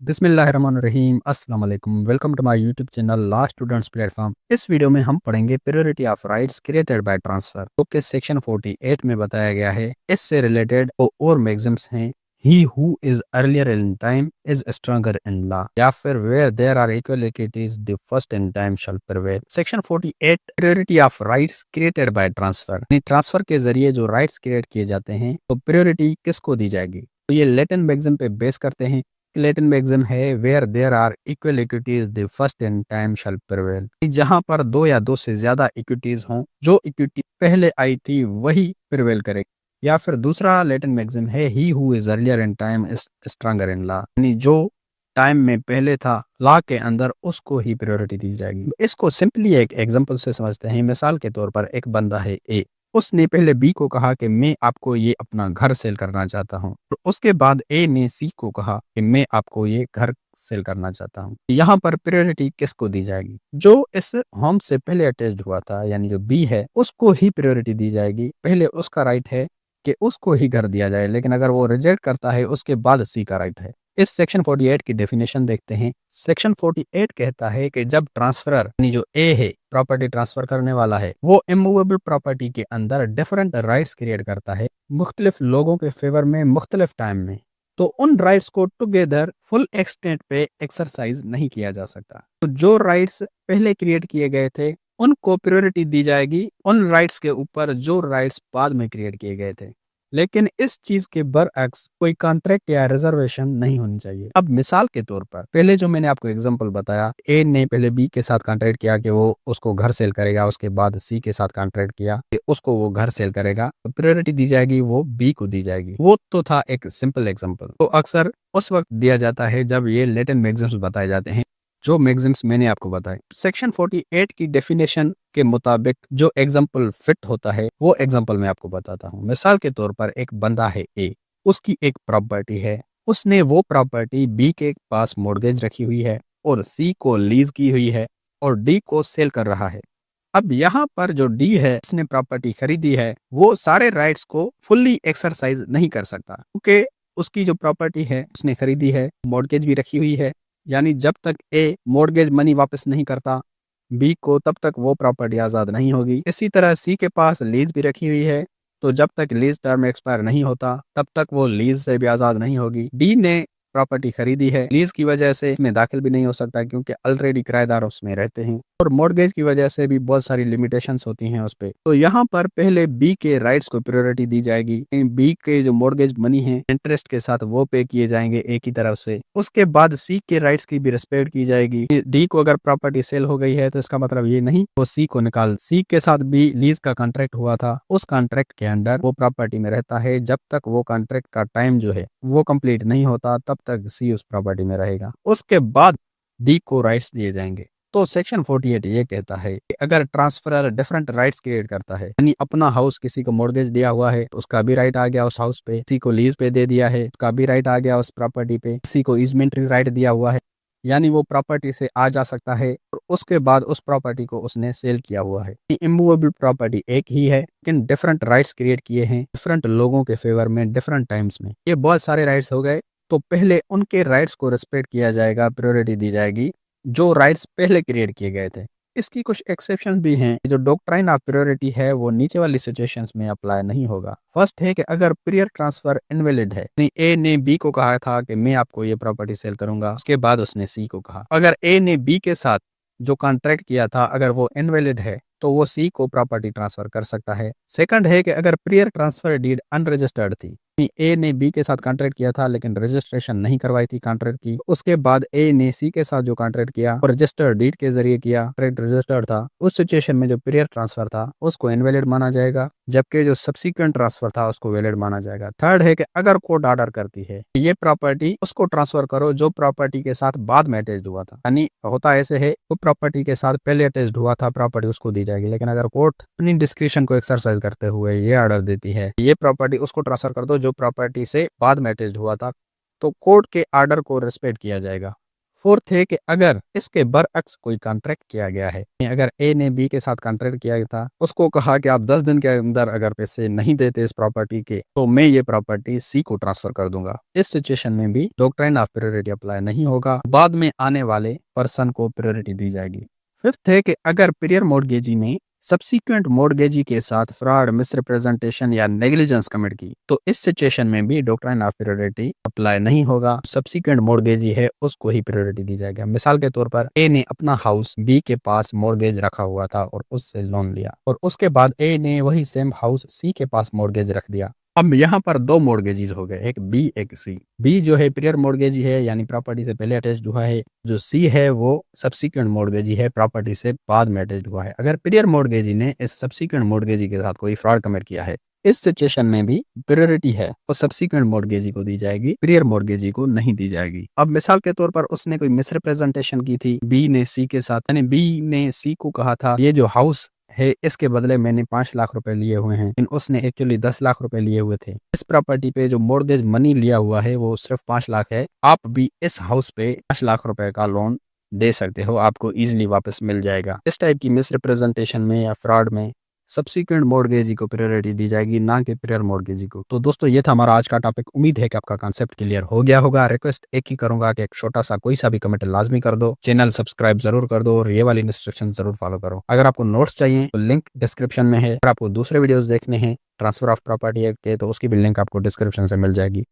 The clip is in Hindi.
बिस्मिल्लाहिर्रहमानिर्रहीम अस्सलाम वालेकुम। Welcome to my YouTube channel law students platform. इस वीडियो में हम पढ़ेंगे priority of rights created by transfer, जो कि सेक्शन 48 में बताया गया है। इससे रिलेटेड और मैगज़म्स हैं। He who is earlier in time is stronger in law, या फिर where there are equal equities the first in time shall prevail. Section 48 priority of rights created by transfer, transfer के जरिए जो राइट्स क्रिएट किए जाते हैं तो प्रायोरिटी किसको दी जाएगी। तो ये लैटिन मैगज़म पे बेस करते हैं। लैटिन मैगज़म है where there are equal equities the first in time shall prevail, जहां पर दो या दो से ज्यादा इक्विटीज हों, जो इक्विटी पहले आई थी वही प्रिवेल करेगी। या फिर दूसरा लैटिन मैगज़म है ही who is earlier in time is stronger in law, यानी जो टाइम में पहले था लॉ के अंदर उसको ही प्रायोरिटी दी जाएगी। इसको सिंपली एक एग्जांपल से समझते हैं। मिसाल के तौर पर एक बंदा है ए, उसने पहले बी को कहा कि मैं आपको ये अपना घर सेल करना चाहता हूँ, तो उसके बाद ए ने सी को कहा कि मैं आपको ये घर सेल करना चाहता हूँ। यहाँ पर प्रायोरिटी किसको दी जाएगी? जो इस होम से पहले अटैच्ड हुआ था, यानी जो बी है, उसको ही प्रायोरिटी दी जाएगी। पहले उसका राइट है कि उसको ही घर दिया जाए, लेकिन अगर वो रिजेक्ट करता है उसके बाद सी का राइट है। इस सेक्शन 48 की डेफिनेशन देखते हैं। सेक्शन 48 कहता है कि जब ट्रांसफरर यानी जो ए है, प्रॉपर्टी ट्रांसफर करने वाला है, वो इमूवेबल प्रॉपर्टी के अंदर डिफरेंट राइट्स क्रिएट करता है मुख्तलिफ लोगों के फेवर में मुख्तलिफ टाइम में, तो उन राइट्स को टुगेदर फुल एक्सटेंट पे एक्सरसाइज नहीं किया जा सकता। तो जो राइट्स पहले क्रिएट किए गए थे उनको प्रायोरिटी दी जाएगी उन राइट्स के ऊपर जो राइट्स बाद में क्रिएट किए गए थे। लेकिन इस चीज के बरअक्स कोई कॉन्ट्रैक्ट या रिजर्वेशन नहीं होनी चाहिए। अब मिसाल के तौर पर पहले जो मैंने आपको एग्जांपल बताया, ए ने पहले बी के साथ कॉन्ट्रैक्ट किया कि वो उसको घर सेल करेगा, उसके बाद सी के साथ कॉन्ट्रैक्ट किया कि उसको वो घर सेल करेगा, तो प्रायोरिटी दी जाएगी वो बी को दी जाएगी। वो तो था एक सिंपल एग्जांपल। तो अक्सर उस वक्त दिया जाता है जब ये लैटिन मैगज़म्स बताए जाते हैं, जो मैगज़म्स मैंने आपको बताए। सेक्शन 48 की डेफिनेशन के मुताबिक जो एग्जाम्पल फिट होता है वो एग्जाम्पल मैं आपको बताता हूँ। मिसाल के तौर पर एक बंदा है ए, उसकी एक प्रॉपर्टी है, उसने वो प्रॉपर्टी बी के पास मॉर्गेज रखी हुई है और सी को लीज की हुई है और डी को सेल कर रहा है। अब यहाँ पर जो डी है, इसने प्रॉपर्टी खरीदी है, वो सारे राइट्स को फुल्ली एक्सरसाइज नहीं कर सकता, क्योंकि उसकी जो प्रॉपर्टी है उसने खरीदी है, मॉर्गेज भी रखी हुई है, यानी जब तक ए मॉर्गेज मनी वापस नहीं करता बी को, तब तक वो प्रॉपर्टी आज़ाद नहीं होगी। इसी तरह सी के पास लीज भी रखी हुई है, तो जब तक लीज टर्म एक्सपायर नहीं होता तब तक वो लीज से भी आज़ाद नहीं होगी। डी ने प्रॉपर्टी खरीदी है, लीज की वजह से इसमें दाखिल भी नहीं हो सकता क्योंकि ऑलरेडी किराएदार उसमें रहते हैं, और मॉर्गेज की वजह से भी बहुत सारी लिमिटेशंस होती हैं उस पे। तो यहाँ पर पहले बी के राइट्स को प्रायोरिटी दी जाएगी। बी के जो मॉर्गेज मनी है इंटरेस्ट के साथ वो पे किए जाएंगे ए की तरफ से। उसके बाद सी के राइट्स की भी रिस्पेक्ट की जाएगी। डी को अगर प्रॉपर्टी सेल हो गई है तो इसका मतलब ये नहीं वो सी को निकाल, सी के साथ भी लीज का कॉन्ट्रैक्ट हुआ था, उस कॉन्ट्रैक्ट के अंडर वो प्रॉपर्टी में रहता है। जब तक वो कॉन्ट्रैक्ट का टाइम जो है वो कंप्लीट नहीं होता तब तक सी उस प्रॉपर्टी में रहेगा। उसके बाद डी को राइट्स दिए जाएंगे। तो सेक्शन 48 ये कहता है कि अगर ट्रांसफरर डिफरेंट राइट्स क्रिएट करता है, यानी अपना हाउस किसी को मॉर्गेज दिया हुआ है तो उसका भी राइट आ गया उस हाउस पे, किसी को लीज पे दे दिया है उसका भी राइट आ गया उस प्रॉपर्टी पे, किसी को इजमेंटरी राइट दिया हुआ है, यानी वो प्रॉपर्टी से आ जा सकता है, और उसके बाद उस प्रॉपर्टी को उसने सेल किया हुआ है। इमूवेबल प्रॉपर्टी एक ही है लेकिन डिफरेंट राइट्स क्रिएट किए हैं डिफरेंट लोगों के फेवर में डिफरेंट टाइम्स में। ये बहुत सारे राइट्स हो गए, तो पहले उनके राइट्स को रिस्पेक्ट किया जाएगा, प्रायोरिटी दी जाएगी जो राइट्स पहले क्रिएट किए गए थे। इसकी कुछ एक्सेप्शन भी हैं। जो डॉक्ट्राइन ऑफ प्रायोरिटी है वो नीचे वाली सिचुएशंस में अप्लाई नहीं होगा। फर्स्ट है कि अगर प्रियर ट्रांसफर इनवैलिड है, यानी ए ने बी को कहा था कि मैं आपको ये प्रॉपर्टी सेल करूंगा, उसके बाद उसने सी को कहा, अगर ए ने बी के साथ जो कॉन्ट्रैक्ट किया था अगर वो इनवैलिड है तो वो सी को प्रॉपर्टी ट्रांसफर कर सकता है। सेकंड है कि अगर प्रियर ट्रांसफर डीड अनरजिस्टर्ड थी, ए ने बी के साथ कॉन्ट्रैक्ट किया था लेकिन रजिस्ट्रेशन नहीं करवाई थी कॉन्ट्रैक्ट की, उसके बाद ए ने सी के साथ जो कॉन्ट्रैक्ट किया और रजिस्टर्ड डीड के जरिए किया, कॉन्ट्रैक्ट रजिस्टर्ड था, उस सिचुएशन में जो प्रियर ट्रांसफर था उसको इनवैलिड माना जाएगा, जबकि जो सब्सिक्वेंट ट्रांसफर था उसको वैलिड माना जाएगा। थर्ड है कि अगर कोर्ट ऑर्डर करती है ये प्रॉपर्टी उसको ट्रांसफर करो जो प्रॉपर्टी के साथ बाद में अटैच्ड हुआ था, यानी होता ऐसे है वो प्रॉपर्टी के साथ पहले अटैच्ड हुआ था प्रॉपर्टी उसको दी जाएगी, लेकिन अगर कोर्ट अपनी डिस्क्रिप्शन को एक्सरसाइज करते हुए ये ऑर्डर देती है ये प्रॉपर्टी उसको ट्रांसफर कर दो जो प्रॉपर्टी से बाद में अटैच्ड हुआ था, तो कोर्ट के ऑर्डर को रिस्पेक्ट किया जाएगा। फोर्थ है कि अगर इसके बरअक्स कोई कॉन्ट्रैक्ट किया गया है, अगर ए ने बी के साथ कॉन्ट्रैक्ट किया था, उसको कहा कि आप 10 दिन के अंदर अगर पैसे नहीं देते इस प्रॉपर्टी के तो मैं ये प्रॉपर्टी सी को ट्रांसफर कर दूंगा। इस सिचुएशन में भी डॉक्ट्राइन ऑफ प्रायोरिटी अप्लाई नहीं होगा, बाद में आने वाले पर्सन को प्रायोरिटी दी जाएगी। फिफ्थ है कि अगर प्रियर मॉर्गेजी ने सब्सीक्वेंट मॉर्गेजी के साथ फ्रॉड, मिसरिप्रेजेंटेशन या नेग्लिजेंस कमिट की तो इस सिचुएशन में भी डॉक्ट्राइन ऑफ प्रायोरिटी अप्लाई नहीं होगा। सब्सीक्वेंट मॉर्गेजी है उसको ही प्रायोरिटी दी जाएगी। मिसाल के तौर पर ए ने अपना हाउस बी के पास मॉर्गेज रखा हुआ था और उससे लोन लिया, और उसके बाद ए ने वही सेम हाउस सी के पास मॉर्गेज रख दिया। अब यहाँ पर दो मॉर्गेजीज हो गए, एक बी एक सी। बी जो है प्रियर मॉर्गेजी है यानी प्रॉपर्टी से पहले अटैच्ड हुआ है, जो सी है वो सब्सीक्वेंट मॉर्गेजी है, प्रॉपर्टी से बाद में अटैच्ड हुआ है। अगर प्रियर मॉर्गेजी ने इस सब्सीक्वेंट मॉर्गेजी के साथ कोई फ्रॉड कमिट किया है, इस सिचुएशन में भी प्रायोरिटी है वो सब्सीक्वेंट मॉर्गेजी को दी जाएगी, प्रियर मॉर्गेजी को नहीं दी जाएगी। अब मिसाल के तौर पर उसने कोई मिसरिप्रेजेंटेशन की थी बी ने सी के साथ, यानी बी ने सी को कहा था ये जो हाउस है इसके बदले मैंने 5 लाख रुपए लिए हुए हैं, लेकिन उसने एक्चुअली 10 लाख रुपए लिए हुए थे। इस प्रॉपर्टी पे जो मॉर्गेज मनी लिया हुआ है वो सिर्फ 5 लाख है, आप भी इस हाउस पे 5 लाख रुपए का लोन दे सकते हो, आपको इजीली वापस मिल जाएगा। इस टाइप की मिसरिप्रेजेंटेशन में या फ्रॉड में सब्सीक्वेंट मॉर्गेजी को प्रायोरिटी दी जाएगी, ना कि प्रियर मॉर्गेजी को। तो दोस्तों ये था हमारा आज का टॉपिक। उम्मीद है कि आपका कॉन्सेप्ट क्लियर हो गया होगा। रिक्वेस्ट एक ही करूंगा कि एक छोटा सा कोई सा भी कमेंट लाजमी कर दो, चैनल सब्सक्राइब जरूर कर दो और ये वाली इंस्ट्रक्शन जरूर फॉलो करो। अगर आपको नोट्स चाहिए तो लिंक डिस्क्रिप्शन में है। अगर आपको दूसरे वीडियोस देखने हैं ट्रांसफर ऑफ प्रॉपर्टी एक्ट के तो उसकी भी लिंक आपको डिस्क्रिप्शन से मिल जाएगी।